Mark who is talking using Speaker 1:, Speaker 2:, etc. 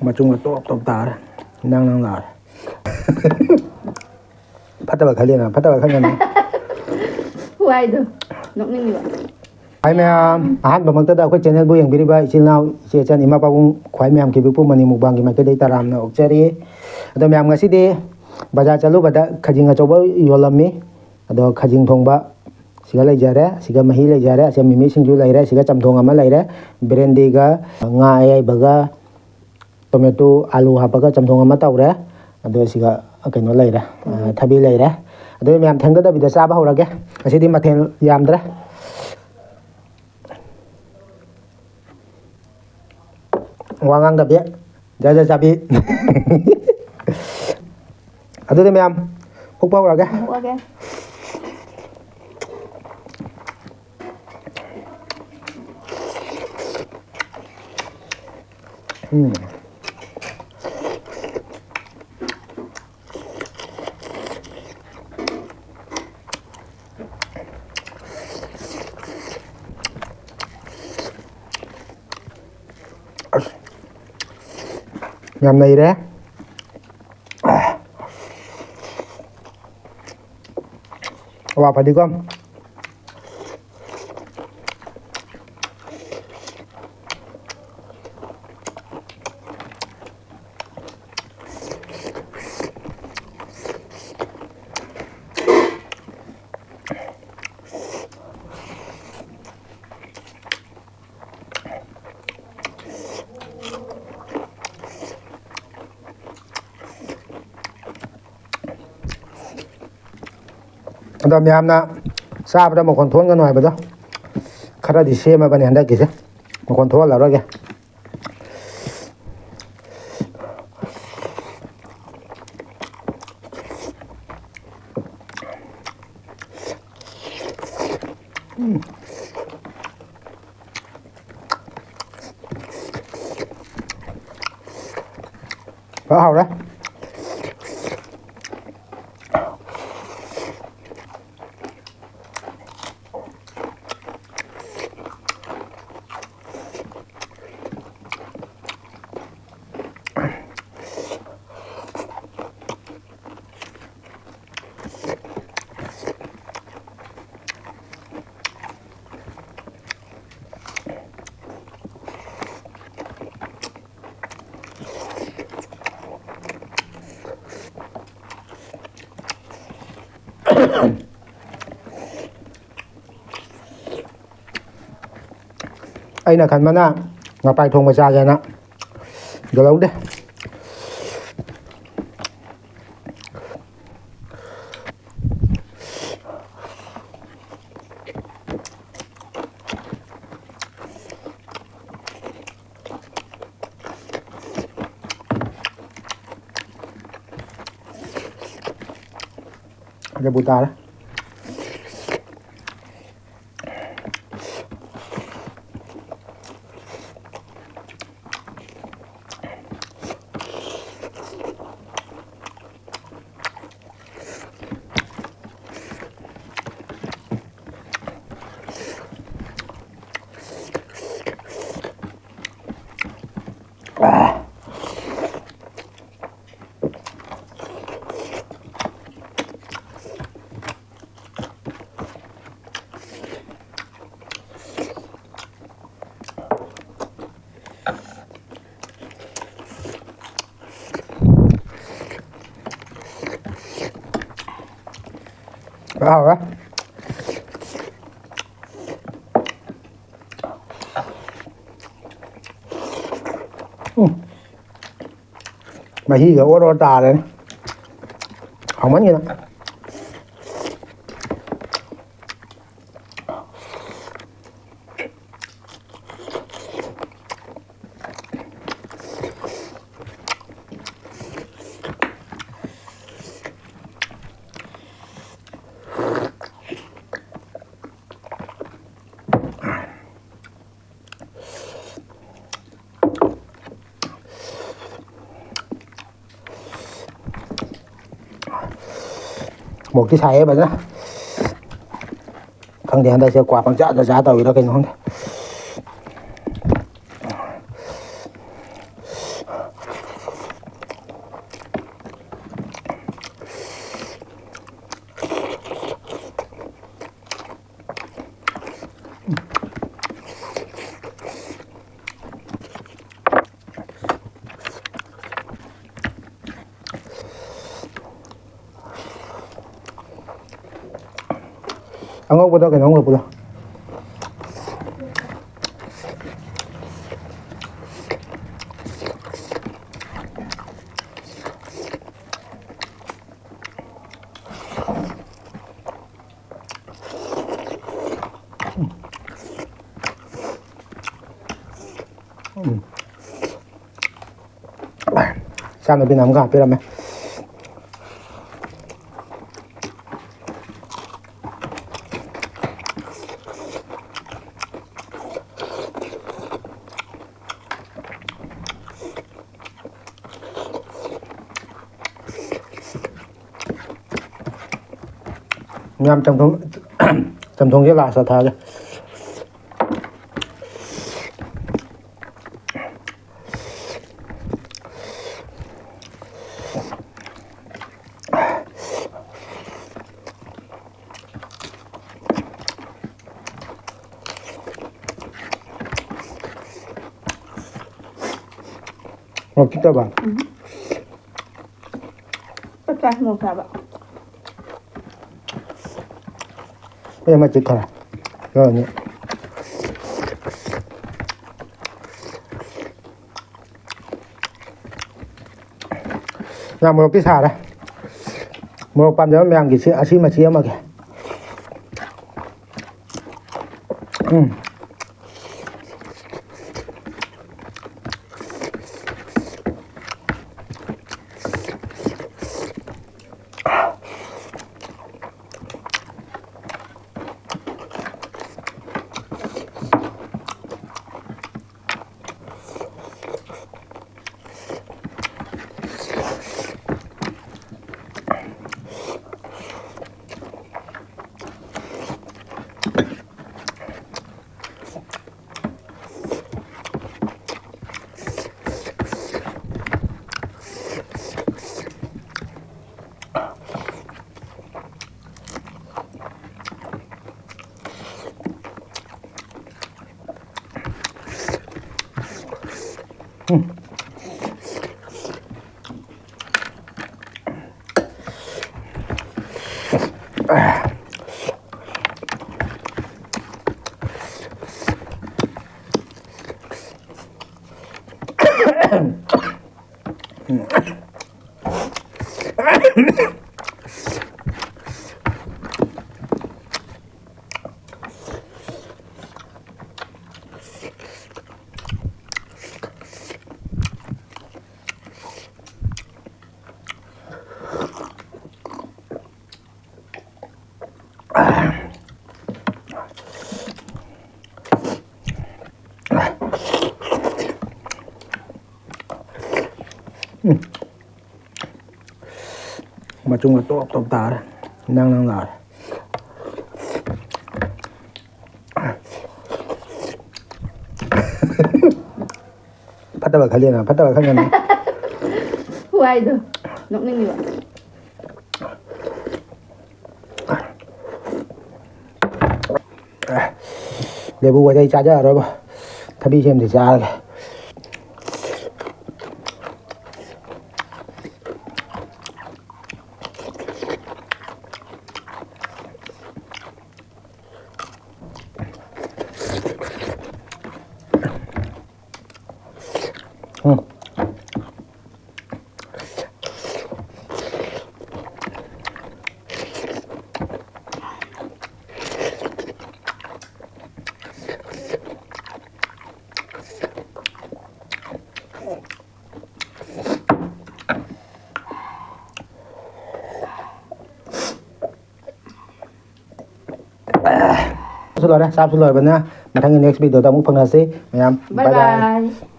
Speaker 1: ꯃꯆꯨꯡꯒ ꯇꯣꯞ ꯇꯣꯞ ꯇꯥꯔꯦ ꯅꯪ ꯂꯥꯎꯔꯦ ꯐꯠꯇꯕ ꯈꯜꯂꯤꯅ ꯐꯠꯇꯕ ꯈꯟꯒꯅꯨ
Speaker 2: ꯋꯥꯏꯗꯣ ꯅꯣꯛꯅꯤꯡꯉꯤꯕ
Speaker 1: ꯈ꯭ꯋꯥꯏ ꯃꯌꯥꯝ ꯑꯍꯥꯟꯕꯃꯛꯇꯗ ꯑꯩꯈꯣꯏ ꯆꯦꯅꯦꯜꯕꯨ ꯌꯦꯡꯕꯤꯔꯤꯕ ꯏꯆꯤꯜ ꯏꯅꯥꯎ ꯏꯆꯦ ꯏꯆꯟ ꯏꯃꯥ ꯄꯥꯕꯨꯡ ꯈ꯭ꯋꯥꯏ ꯃꯌꯥꯝ ꯀꯤꯕꯤꯄꯨ ꯃꯅꯤ ꯃꯨꯛꯕꯥꯡꯒꯤ ꯃꯥꯏꯀꯩꯗꯒꯤ ꯇꯔꯥꯝꯅ ꯑꯣꯛꯆꯔꯤ ꯑꯗꯣ ꯃꯌꯥꯝ ꯉꯁꯤꯗꯤ ꯕꯖꯥꯔ ꯆꯠꯂꯨꯕꯗ ꯈꯖꯤꯡ ꯑꯆꯧꯕ ꯌꯣꯜꯂꯝꯃꯤ ꯑꯗꯣ ꯈꯖꯤꯡ ꯊꯣꯡꯕ siga leijare siga mahi leijare ase mimi singju leire siga chamthong ama leire brendi ga nga ai baga tomato alu hapaga chamthong ama taure ado siga kaino leire thabi leire ado myam thangda da bida chaba horage asidi mathel yamdra wangang da be jaja chabi ado de myam phukpa horage Nhằm này đấy wow phải đi không Ada miyamna sabda mo konthon ga noi bada khara di sema bani handa kise mo konthol la roge hào đấy aina khanmana ngapai thong ma cha jana galau de ada butar hào á mà hi cái ô trà đấy không mấy như đó một cái xài vậy đó không thì anh ta sẽ quạt bằng giá tàu đó cái nó ꯑꯉꯧꯕꯗꯣ ꯀꯩꯅꯣꯝꯒ ꯄꯨꯂꯣ ꯏꯆꯥꯅꯨꯄꯤꯅ ꯑꯃꯨꯛꯀ ꯍꯥꯞꯄꯤꯔꯝꯃꯦ ꯌꯥꯝ ꯆꯝꯊꯣꯡꯁꯦ last ꯊꯥꯒꯦ ꯆꯤꯛꯇꯕ
Speaker 2: Tất cả một sao vậy?
Speaker 1: em mà chích khả rồi nhỉ một cái xả đây một bàn giờ mèo cái xí mà chia mà kìa mà chung là tốt tả đấy năng lại phát tao khai liền à phát tao khai liền
Speaker 2: Huay được. Nó ninh như vậy.
Speaker 1: để bù ở đây cha cho rồi bà thà đi xem thì cha kìa xin lỗi đấy, sao xin lỗi bạn nha. Mà thằng next video tao muốn phần là gì? Bye bye.